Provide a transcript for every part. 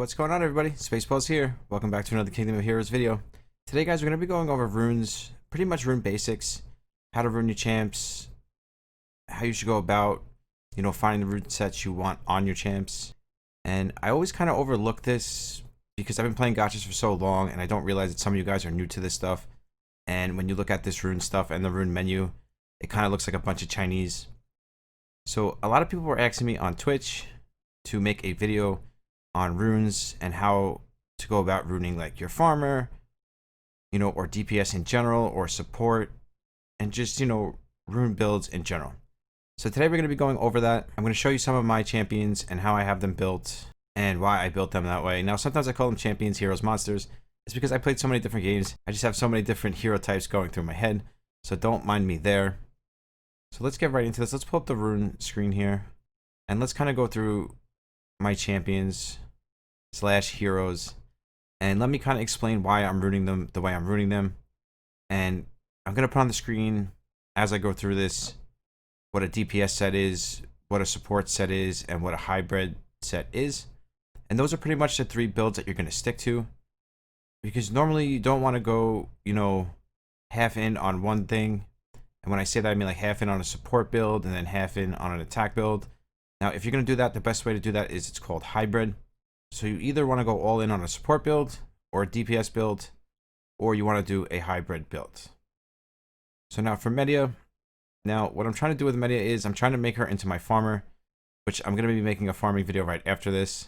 What's going on, everybody? Spaceballs here. Welcome back to another Kingdom of Heroes video. Today, guys, we're going to be going over runes, pretty much rune basics, how to rune your champs, how you should go about, finding the rune sets you want on your champs. And I always kind of overlook this because I've been playing gachas for so long, and I don't realize that some of you guys are new to this stuff. And when you look at this rune stuff and the rune menu, it kind of looks like a bunch of Chinese. So a lot of people were asking me on Twitch to make a video on runes and how to go about runing like your farmer, or DPS in general, or support, and just, rune builds in general. So today we're going to be going over that. I'm going to show you some of my champions and how I have them built and why I built them that way. Now, sometimes I call them champions, heroes, monsters. It's because I played so many different games. I just have so many different hero types going through my head. So don't mind me there. So let's get right into this. Let's pull up the rune screen here. And let's kind of go through my champions / heroes, and let me kind of explain why I'm runing them the way I'm runing them. And I'm going to put on the screen as I go through this what a DPS set is, what a support set is, and what a hybrid set is. And those are pretty much the three builds that you're going to stick to, because normally you don't want to go, half in on one thing. And when I say that, I mean like half in on a support build and then half in on an attack build. Now, if you're going to do that, the best way to do that is it's called hybrid. So you either want to go all in on a support build or a DPS build, or you want to do a hybrid build. So now for Media, what I'm trying to do with Media is I'm trying to make her into my farmer, which I'm going to be making a farming video right after this,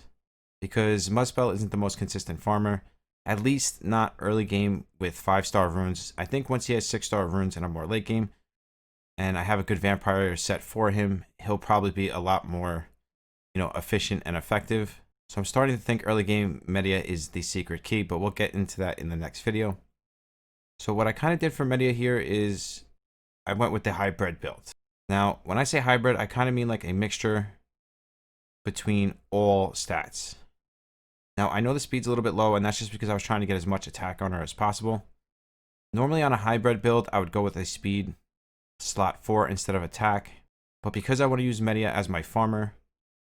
because Mudspell isn't the most consistent farmer, at least not early game with 5-star runes. I think once he has 6-star runes and I'm more late game, and I have a good vampire set for him, he'll probably be a lot more, efficient and effective. So I'm starting to think early game Media is the secret key, but we'll get into that in the next video. So what I kind of did for Media here is I went with the hybrid build. Now, when I say hybrid, I kind of mean like a mixture between all stats. Now, I know the speed's a little bit low, and that's just because I was trying to get as much attack on her as possible. Normally on a hybrid build, I would go with a speed slot 4 instead of attack. But because I want to use Media as my farmer,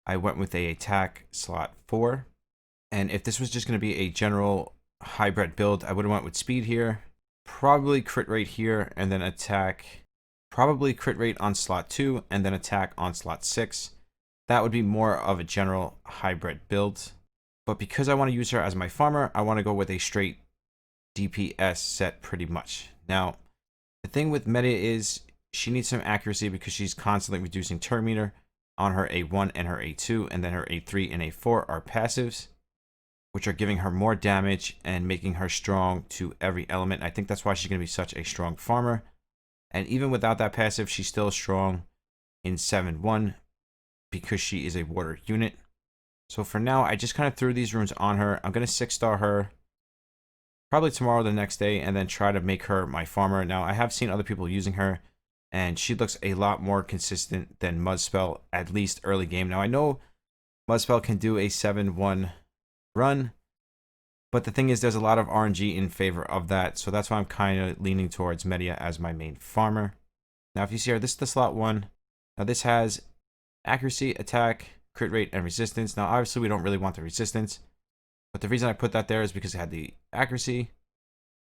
I went with a attack slot 4. And if this was just going to be a general hybrid build, I would have went with speed here, probably crit rate here, and then attack, probably crit rate on slot 2, and then attack on slot 6. That would be more of a general hybrid build. But because I want to use her as my farmer, I want to go with a straight DPS set pretty much. Now, the thing with Media is she needs some accuracy because she's constantly reducing turn meter on her A1 and her A2, and then her A3 and A4 are passives, which are giving her more damage and making her strong to every element. I think that's why she's going to be such a strong farmer. And even without that passive, she's still strong in 7-1 because she is a water unit. So for now, I just kind of threw these runes on her. I'm going to 6-star her probably tomorrow or the next day, and then try to make her my farmer. Now, I have seen other people using her, and she looks a lot more consistent than Mudspell, at least early game. Now, I know Mudspell can do a 7-1 run, but the thing is there's a lot of RNG in favor of that, so that's why I'm kind of leaning towards Media as my main farmer. Now, if you see here, this is the slot 1. Now, this has accuracy, attack, crit rate, and resistance. Now, obviously, we don't really want the resistance, but the reason I put that there is because it had the accuracy,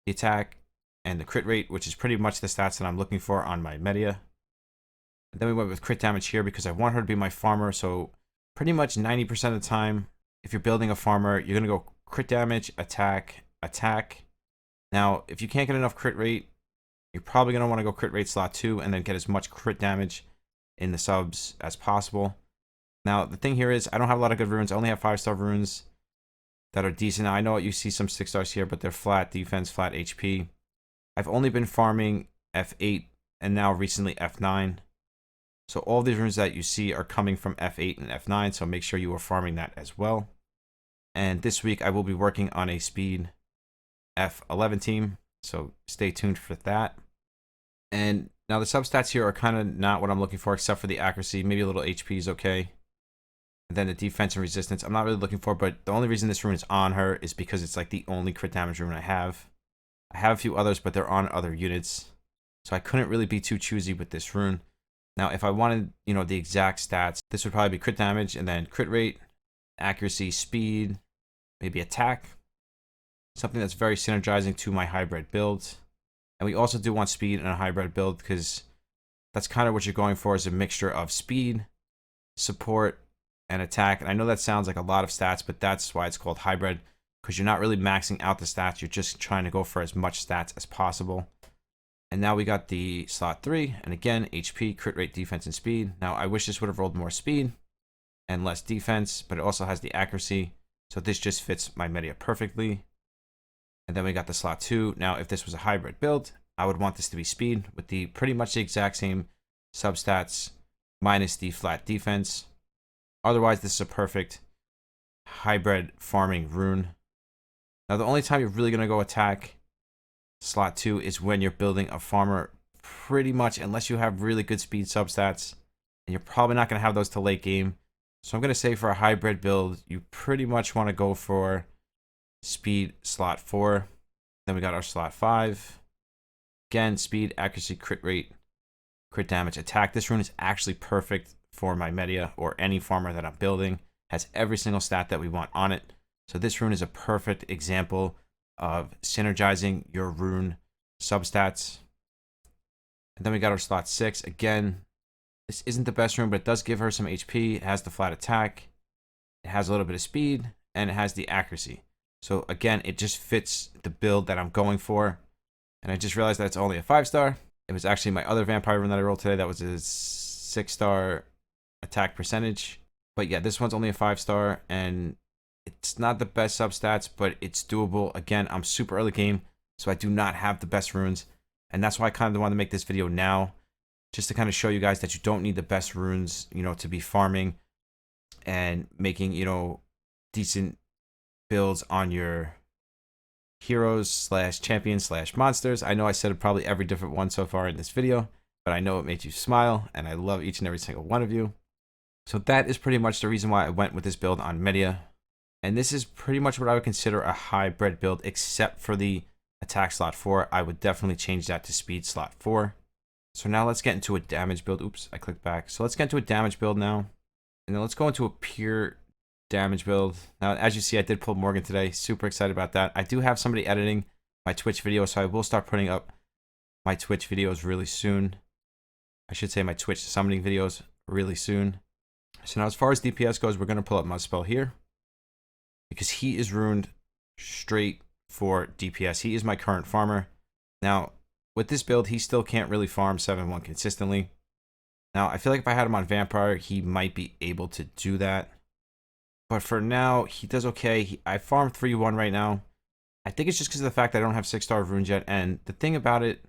the attack, and the crit rate, which is pretty much the stats that I'm looking for on my Media. And then we went with crit damage here because I want her to be my farmer. So pretty much 90% of the time, if you're building a farmer, you're going to go crit damage, attack, attack. Now, if you can't get enough crit rate, you're probably going to want to go crit rate slot 2 and then get as much crit damage in the subs as possible. Now, the thing here is I don't have a lot of good runes. I only have 5-star runes that are decent. Now, I know you see some 6-stars here, but they're flat defense, flat HP. I've only been farming F8 and now recently F9. So all these runes that you see are coming from F8 and F9, so make sure you are farming that as well. And this week I will be working on a speed F11 team, so stay tuned for that. And now the substats here are kind of not what I'm looking for, except for the accuracy. Maybe a little HP is okay. And then the defense and resistance I'm not really looking for, but the only reason this rune is on her is because it's like the only crit damage rune I have. I have a few others, but they're on other units, so I couldn't really be too choosy with this rune. Now, if I wanted, the exact stats, this would probably be crit damage and then crit rate, accuracy, speed, maybe attack, something that's very synergizing to my hybrid build. And we also do want speed in a hybrid build because that's kind of what you're going for, is a mixture of speed, support, and attack. And I know that sounds like a lot of stats, but that's why it's called hybrid, because you're not really maxing out the stats. You're just trying to go for as much stats as possible. And now we got the slot 3, and again, HP, crit rate, defense, and speed. Now, I wish this would have rolled more speed and less defense, but it also has the accuracy. So this just fits my meta perfectly. And then we got the slot 2. Now, if this was a hybrid build, I would want this to be speed with the pretty much the exact same substats minus the flat defense. Otherwise, this is a perfect hybrid farming rune. Now, the only time you're really going to go attack slot 2 is when you're building a farmer, pretty much, unless you have really good speed substats, and you're probably not going to have those till late game. So I'm going to say for a hybrid build, you pretty much want to go for speed slot 4. Then we got our slot 5. Again, speed, accuracy, crit rate, crit damage, attack. This rune is actually perfect for my Media or any farmer that I'm building. Has every single stat that we want on it. So this rune is a perfect example of synergizing your rune substats. And then we got our slot 6. Again, this isn't the best rune, but it does give her some HP. It has the flat attack. It has a little bit of speed, and it has the accuracy. So again, it just fits the build that I'm going for. And I just realized that it's only a 5-star. It was actually my other vampire rune that I rolled today. That was a 6-star attack percentage. But yeah, this one's only a 5-star, and it's not the best substats, but it's doable. Again, I'm super early game, so I do not have the best runes. And that's why I kind of want to make this video now, just to kind of show you guys that you don't need the best runes, you know, to be farming and making, you know, decent builds on your heroes slash champions slash monsters. I know I said probably every different one so far in this video, but I know it made you smile, and I love each and every single one of you. So that is pretty much the reason why I went with this build on Media. And this is pretty much what I would consider a hybrid build, except for the attack slot 4. I would definitely change that to speed slot 4. So now let's get into a damage build. Oops, I clicked back. So let's get into a damage build now. And then let's go into a pure damage build. Now, as you see, I did pull Morgan today. Super excited about that. I do have somebody editing my Twitch video, so I will start putting up my Twitch videos really soon. I should say my Twitch summoning videos really soon. So now as far as DPS goes, we're going to pull up Muzzspell here, because he is ruined straight for DPS. He is my current farmer. Now, with this build, he still can't really farm 7-1 consistently. Now, I feel like if I had him on Vampire, he might be able to do that. But for now, he does okay. I farm 3-1 right now. I think it's just because of the fact that I don't have 6-star runes yet. And the thing about it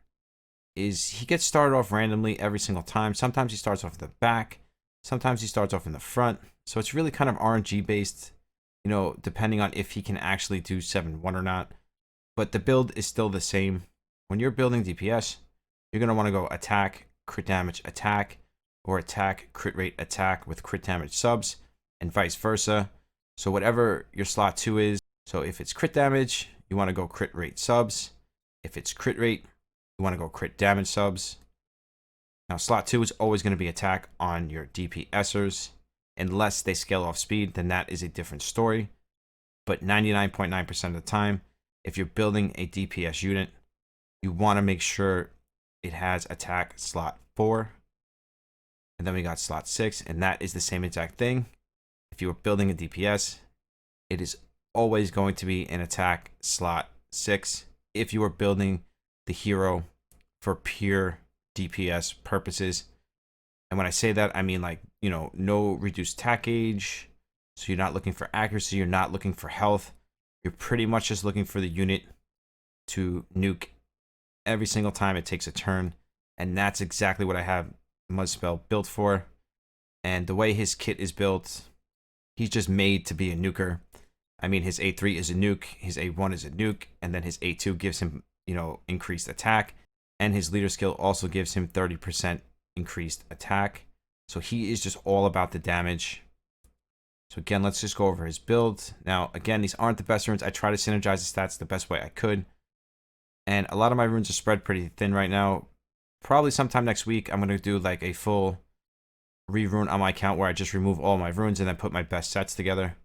is he gets started off randomly every single time. Sometimes he starts off in the back. Sometimes he starts off in the front. So it's really kind of RNG based, you know, depending on if he can actually do 7-1 or not. But the build is still the same. When you're building DPS, you're going to want to go attack, crit damage, attack, or attack, crit rate, attack with crit damage subs, and vice versa. So whatever your slot 2 is, so if it's crit damage, you want to go crit rate subs. If it's crit rate, you want to go crit damage subs. Now, slot 2 is always going to be attack on your DPSers. Unless they scale off speed, then that is a different story. But 99.9% of the time, if you're building a DPS unit, you want to make sure it has attack slot 4. And then we got slot 6, and that is the same exact thing. If you are building a DPS, it is always going to be an attack slot 6. If you are building the hero for pure DPS purposes. And when I say that, I mean, like, you know, no reduced attack gauge. So you're not looking for accuracy. You're not looking for health. You're pretty much just looking for the unit to nuke every single time it takes a turn. And that's exactly what I have Muzzspell built for. And the way his kit is built, he's just made to be a nuker. I mean, his A3 is a nuke, his A1 is a nuke, and then his A2 gives him, you know, increased attack. And his leader skill also gives him 30% increased attack. So he is just all about the damage. So again, let's just go over his build. Now, again, these aren't the best runes. I try to synergize the stats the best way I could. And a lot of my runes are spread pretty thin right now. Probably sometime next week, I'm going to do like a full re-rune on my account where I just remove all my runes and then put my best sets together.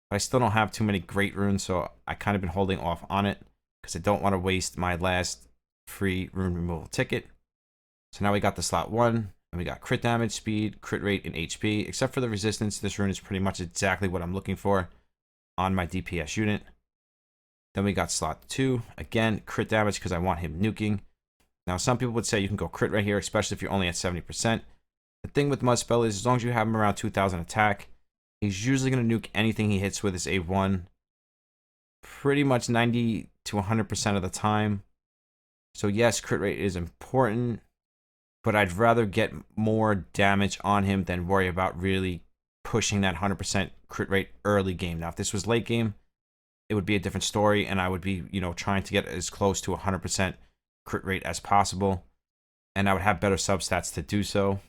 But I still don't have too many great runes, so I kind of been holding off on it because I don't want to waste my last free rune removal ticket. So now we got the slot 1, and we got crit damage, speed, crit rate, and HP. Except for the resistance, this rune is pretty much exactly what I'm looking for on my DPS unit. Then we got slot 2, again, crit damage because I want him nuking. Now, some people would say you can go crit right here, especially if you're only at 70%. The thing with Mudspell is as long as you have him around 2000 attack, he's usually going to nuke anything he hits with his A1 pretty much 90 to 100% of the time. So yes, crit rate is important, but I'd rather get more damage on him than worry about really pushing that 100% crit rate early game. Now, if this was late game, it would be a different story, and I would be, trying to get as close to 100% crit rate as possible, and I would have better substats to do so.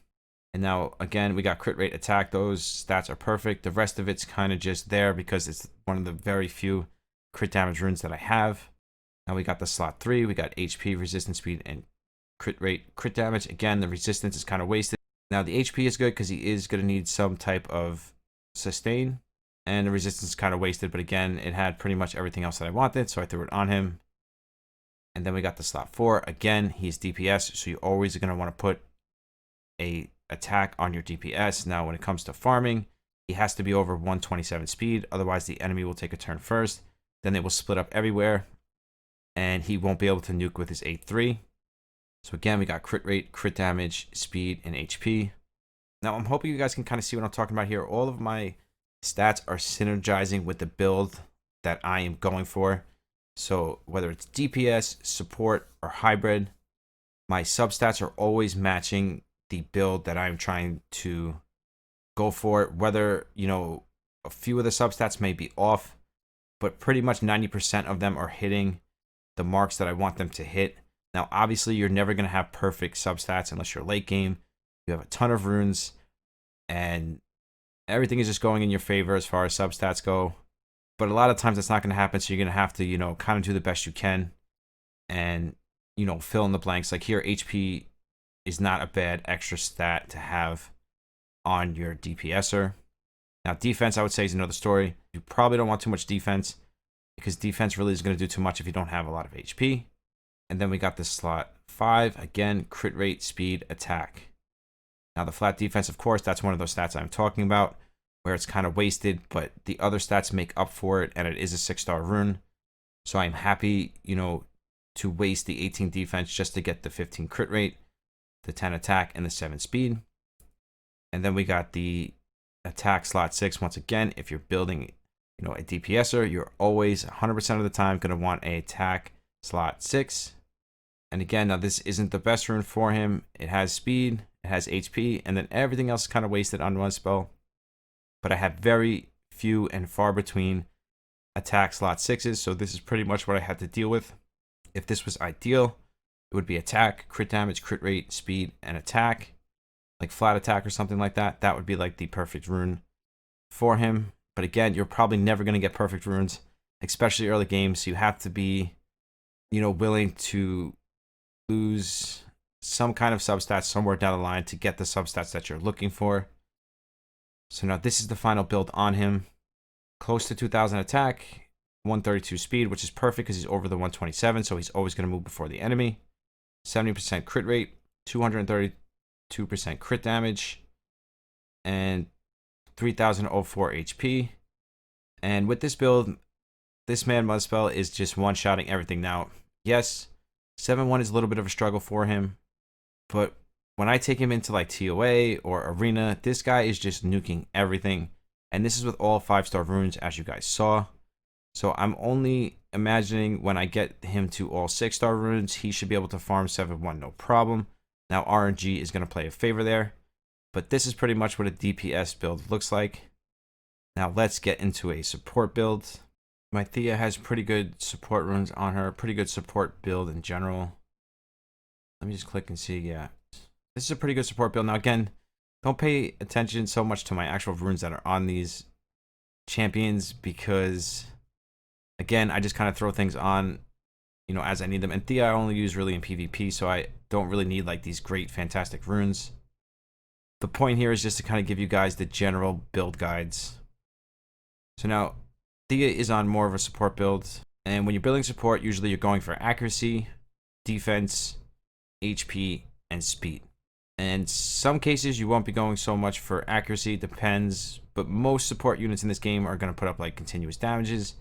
And now, again, we got crit rate, attack. Those stats are perfect. The rest of it's kind of just there because it's one of the very few crit damage runes that I have. Now we got the slot 3. We got HP, resistance, speed, and crit rate, crit damage. Again, the resistance is kind of wasted. Now the HP is good because he is going to need some type of sustain. And the resistance is kind of wasted. But again, it had pretty much everything else that I wanted. So I threw it on him. And then we got the slot 4. Again, he's DPS. So you're always going to want to put a attack on your DPS. Now, when it comes to farming, he has to be over 127 speed. Otherwise, the enemy will take a turn first. Then they will split up everywhere. And he won't be able to nuke with his A3. So again, we got crit rate, crit damage, speed, and HP. Now, I'm hoping you guys can kind of see what I'm talking about here. All of my stats are synergizing with the build that I am going for. So whether it's DPS, support, or hybrid, my substats are always matching the build that I'm trying to go for. Whether, a few of the substats may be off, but pretty much 90% of them are hitting the marks that I want them to hit. Now, obviously, you're never going to have perfect substats unless you're late game. You have a ton of runes, and everything is just going in your favor as far as substats go. But a lot of times that's not going to happen, so you're going to have to, kind of do the best you can and, fill in the blanks. Like here, HP is not a bad extra stat to have on your DPSer. Now, defense, I would say, is another story. You probably don't want too much defense because defense really is going to do too much if you don't have a lot of HP. And then we got this slot 5. Again, crit rate, speed, attack. Now, the flat defense, of course, that's one of those stats I'm talking about where it's kind of wasted, but the other stats make up for it, and it is a 6-star rune. So I'm happy, to waste the 18 defense just to get the 15 crit rate, the 10 attack, and the 7 speed. And then we got the attack slot 6. Once again, if you're building, a DPSer, you're always 100% of the time going to want a attack slot 6. And again, now this isn't the best rune for him. It has speed, it has HP, and then everything else is kind of wasted on one spell. But I have very few and far between attack slot 6s, so this is pretty much what I had to deal with. If this was ideal, it would be attack, crit damage, crit rate, speed, and attack. Like flat attack or something like that. That would be like the perfect rune for him. But again, you're probably never going to get perfect runes, especially early games. So you have to be, willing to lose some kind of substats somewhere down the line to get the substats that you're looking for. So now this is the final build on him. Close to 2000 attack, 132 speed, which is perfect because he's over the 127, so he's always going to move before the enemy. 70% crit rate, 232% crit damage, and 3004 HP. And with this build, this man Mudspell is just one-shotting everything. Now, yes, 7-1 is a little bit of a struggle for him, but when I take him into like TOA or Arena, this guy is just nuking everything. And this is with all 5-star runes, as you guys saw. So I'm only imagining when I get him to all 6-star runes, he should be able to farm 7-1 no problem. Now RNG is going to play a favor there. But this is pretty much what a DPS build looks like. Now let's get into a support build. My Thea has pretty good support runes on her. Pretty good support build in general. Let me just click and see. Yeah. This is a pretty good support build. Now, again, don't pay attention so much to my actual runes that are on these champions because, again, I just kind of throw things on, as I need them. And Thea I only use really in PvP, so I don't really need like these great, fantastic runes. The point here is just to kind of give you guys the general build guides. So now, Thea is on more of a support build. And when you're building support, usually you're going for accuracy, defense, HP, and speed. And some cases you won't be going so much for accuracy, depends. But most support units in this game are going to put up like continuous damages.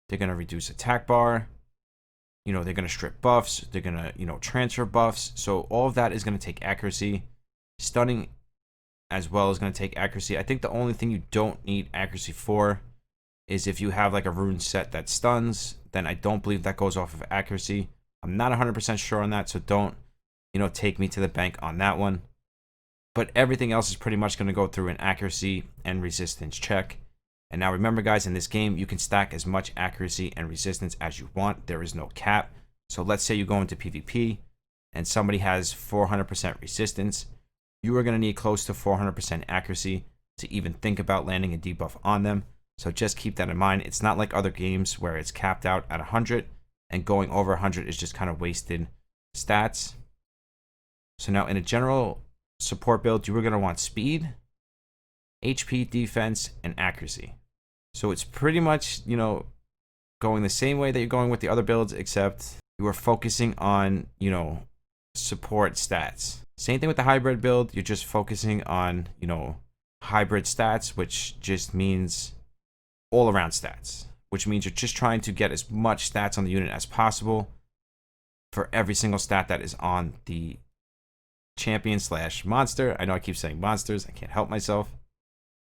They're going to reduce attack bar. You know, they're going to strip buffs. They're going to, you know, transfer buffs. So all of that is going to take accuracy. Stunning as well is going to take accuracy. I think the only thing you don't need accuracy for is if you have like a rune set that stuns, then I don't believe that goes off of accuracy. I'm not 100% sure on that, so don't, you know, take me to the bank on that one. But everything else is pretty much going to go through an accuracy and resistance check. And now remember, guys, in this game, you can stack as much accuracy and resistance as you want. There is no cap. So let's say you go into PvP and somebody has 400% resistance. You are going to need close to 400% accuracy to even think about landing a debuff on them. So just keep that in mind. It's not like other games where it's capped out at 100 and going over 100 is just kind of wasted stats. So now in a general support build, you are going to want speed, HP, defense, and accuracy. So it's pretty much, you know, going the same way that you're going with the other builds, except you are focusing on, you know, support stats. Same thing with the hybrid build. You're just focusing on, you know, hybrid stats, which just means all around stats, which means you're just trying to get as much stats on the unit as possible for every single stat that is on the champion slash monster. I know I keep saying monsters. I can't help myself.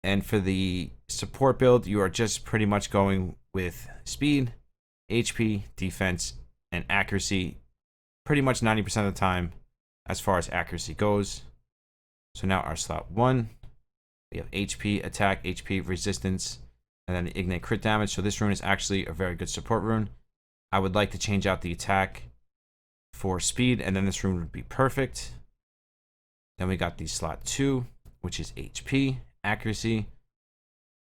And for the support build, you are just pretty much going with speed, HP, defense, and accuracy pretty much 90% of the time as far as accuracy goes. So now our slot 1, we have HP, attack, HP, resistance, and then the ignite crit damage. So this rune is actually a very good support rune. I would like to change out the attack for speed, and then this rune would be perfect. Then we got the slot 2, which is HP, accuracy,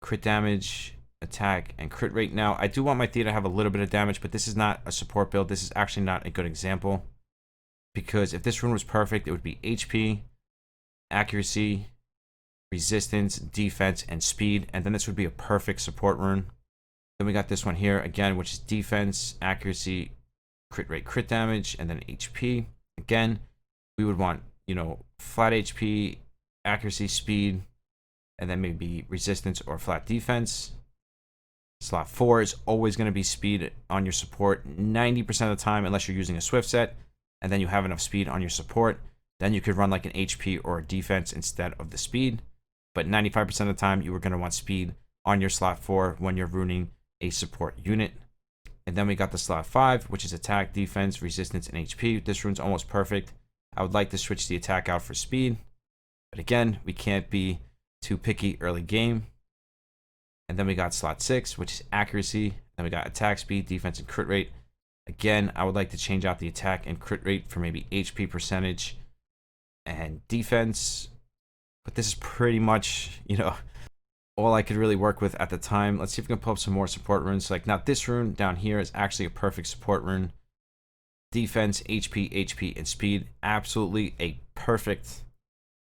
crit damage, attack, and crit rate. Now, I do want my Thea to have a little bit of damage, but this is not a support build. This is actually not a good example, because if this rune was perfect, it would be HP, accuracy, resistance, defense, and speed, and then this would be a perfect support rune. Then we got this one here again, which is defense, accuracy, crit rate, crit damage, and then HP. Again, we would want, you know, flat HP, accuracy, speed, and then maybe resistance or flat defense. Slot 4 is always going to be speed on your support 90% of the time, unless you're using a Swift set, and then you have enough speed on your support. Then you could run like an HP or a defense instead of the speed. But 95% of the time, you are going to want speed on your slot 4 when you're ruining a support unit. And then we got the slot 5, which is attack, defense, resistance, and HP. This rune's almost perfect. I would like to switch the attack out for speed, but again, we can't be too picky early game. And then we got slot 6, which is accuracy. Then we got attack, speed, defense, and crit rate. Again, I would like to change out the attack and crit rate for maybe HP percentage and defense. But this is pretty much, you know, all I could really work with at the time. Let's see if we can pull up some more support runes. Like now, this rune down here is actually a perfect support rune. Defense, HP, HP, and speed. Absolutely a perfect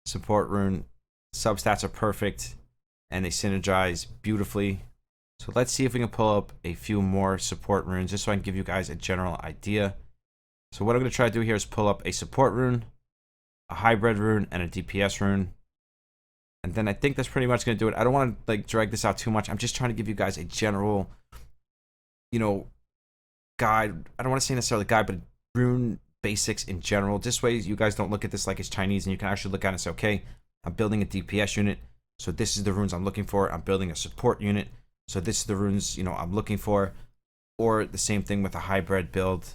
support rune. Substats are perfect, and they synergize beautifully. So let's see if we can pull up a few more support runes, just so I can give you guys a general idea. So what I'm going to try to do here is pull up a support rune, a hybrid rune, and a DPS rune. And then I think that's pretty much going to do it. I don't want to like drag this out too much. I'm just trying to give you guys a general, you know, guide. I don't want to say necessarily guide, but rune basics in general. This way you guys don't look at this like it's Chinese, and you can actually look at it and say, okay, I'm building a DPS unit, so this is the runes I'm looking for. I'm building a support unit, so this is the runes, you know, I'm looking for. Or the same thing with a hybrid build.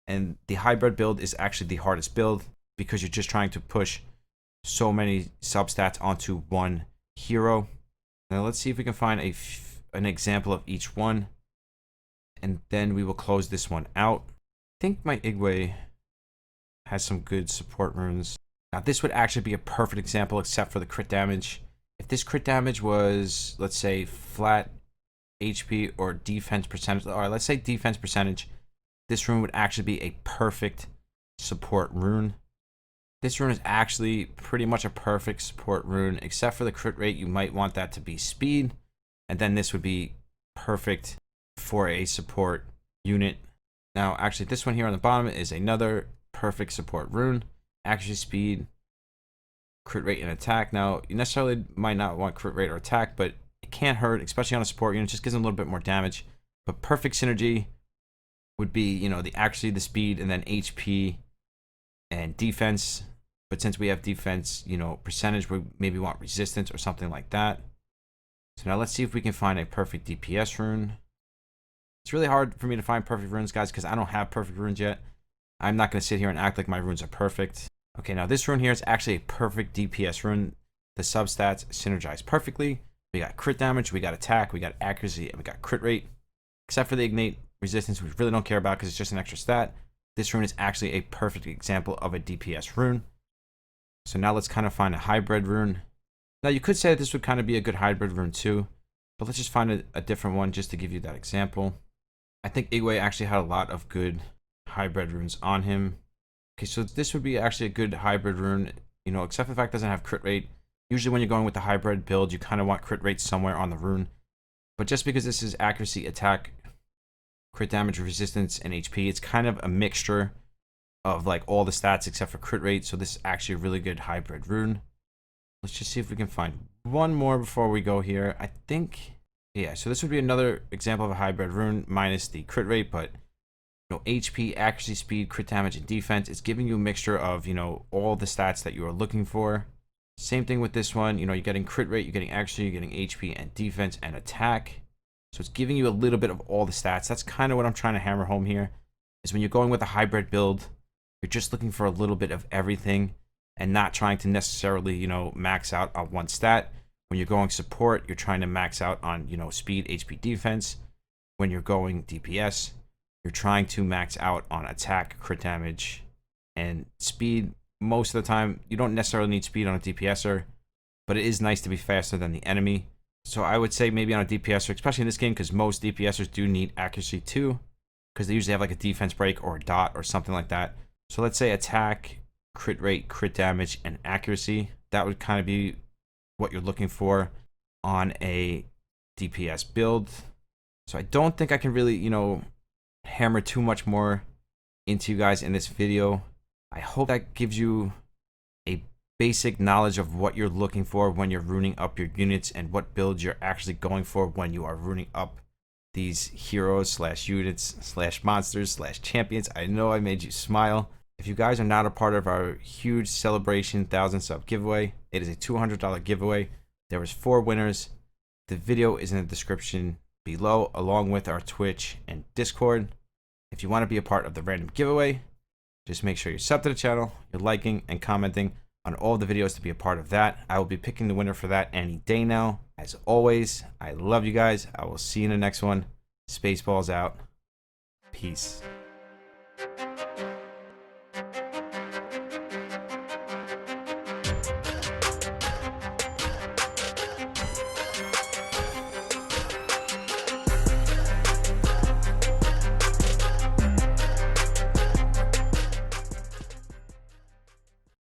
And the hybrid build is actually the hardest build, because you're just trying to push so many substats onto one hero. Now let's see if we can find an example of each one, and then we will close this one out. I think my Igwe has some good support runes. Now this would actually be a perfect example, except for the crit damage. If this crit damage was, let's say, flat HP or defense percentage, or let's say defense percentage, this rune would actually be a perfect support rune. This rune is actually pretty much a perfect support rune, except for the crit rate. You might want that to be speed, and then this would be perfect for a support unit. Now, actually, this one here on the bottom is another perfect support rune. Accuracy, speed, crit rate, and attack. Now, you necessarily might not want crit rate or attack, but it can't hurt, especially on a support unit. It just gives them a little bit more damage. But perfect synergy would be, you know, the accuracy, the speed, and then HP and defense. But since we have defense, you know, percentage, we maybe want resistance or something like that. So now let's see if we can find a perfect DPS rune. It's really hard for me to find perfect runes, guys, because I don't have perfect runes yet. I'm not going to sit here and act like my runes are perfect. Okay, now this rune here is actually a perfect DPS rune. The substats synergize perfectly. We got crit damage, we got attack, we got accuracy, and we got crit rate. Except for the ignite resistance, we really don't care about because it's just an extra stat. This rune is actually a perfect example of a DPS rune. So now let's kind of find a hybrid rune. Now you could say that this would kind of be a good hybrid rune too, but let's just find a different one just to give you that example. I think Igwe actually had a lot of good hybrid runes on him. Okay, so this would be actually a good hybrid rune, you know, except for the fact it doesn't have crit rate. Usually when you're going with the hybrid build, you kind of want crit rate somewhere on the rune. But just because this is accuracy, attack, crit damage, resistance, and HP, it's kind of a mixture of like all the stats except for crit rate. So this is actually a really good hybrid rune. Let's just see if we can find one more before we go here. I think, yeah, so this would be another example of a hybrid rune minus the crit rate, but you know, HP, accuracy, speed, crit damage, and defense. It's giving you a mixture of, you know, all the stats that you are looking for. Same thing with this one. You know, you're getting crit rate, you're getting accuracy, you're getting HP and defense and attack. So it's giving you a little bit of all the stats. That's kind of what I'm trying to hammer home here, is when you're going with a hybrid build, you're just looking for a little bit of everything and not trying to necessarily, you know, max out on one stat. When you're going support, you're trying to max out on, you know, speed, HP, defense. When you're going DPS, you're trying to max out on attack, crit damage, and speed. Most of the time, you don't necessarily need speed on a DPSer, but it is nice to be faster than the enemy. So I would say maybe on a DPSer, especially in this game, because most DPSers do need accuracy too, because they usually have like a defense break or a dot or something like that. So let's say attack, crit rate, crit damage, and accuracy. That would kind of be what you're looking for on a DPS build. So I don't think I can really, you know, hammer too much more into you guys in this video. I hope that gives you a basic knowledge of what you're looking for when you're runing up your units and what builds you're actually going for when you are runing up these heroes slash units slash monsters slash champions. I know I made you smile. If you guys are not a part of our huge celebration 1,000 sub giveaway, it is a $200 giveaway. There was 4 winners. The video is in the description below, along with our Twitch and Discord. If you want to be a part of the random giveaway, just make sure you're sub to the channel, you're liking and commenting on all the videos to be a part of that. I will be picking the winner for that any day now. As always, I love you guys. I will see you in the next one. Spaceballs out. Peace.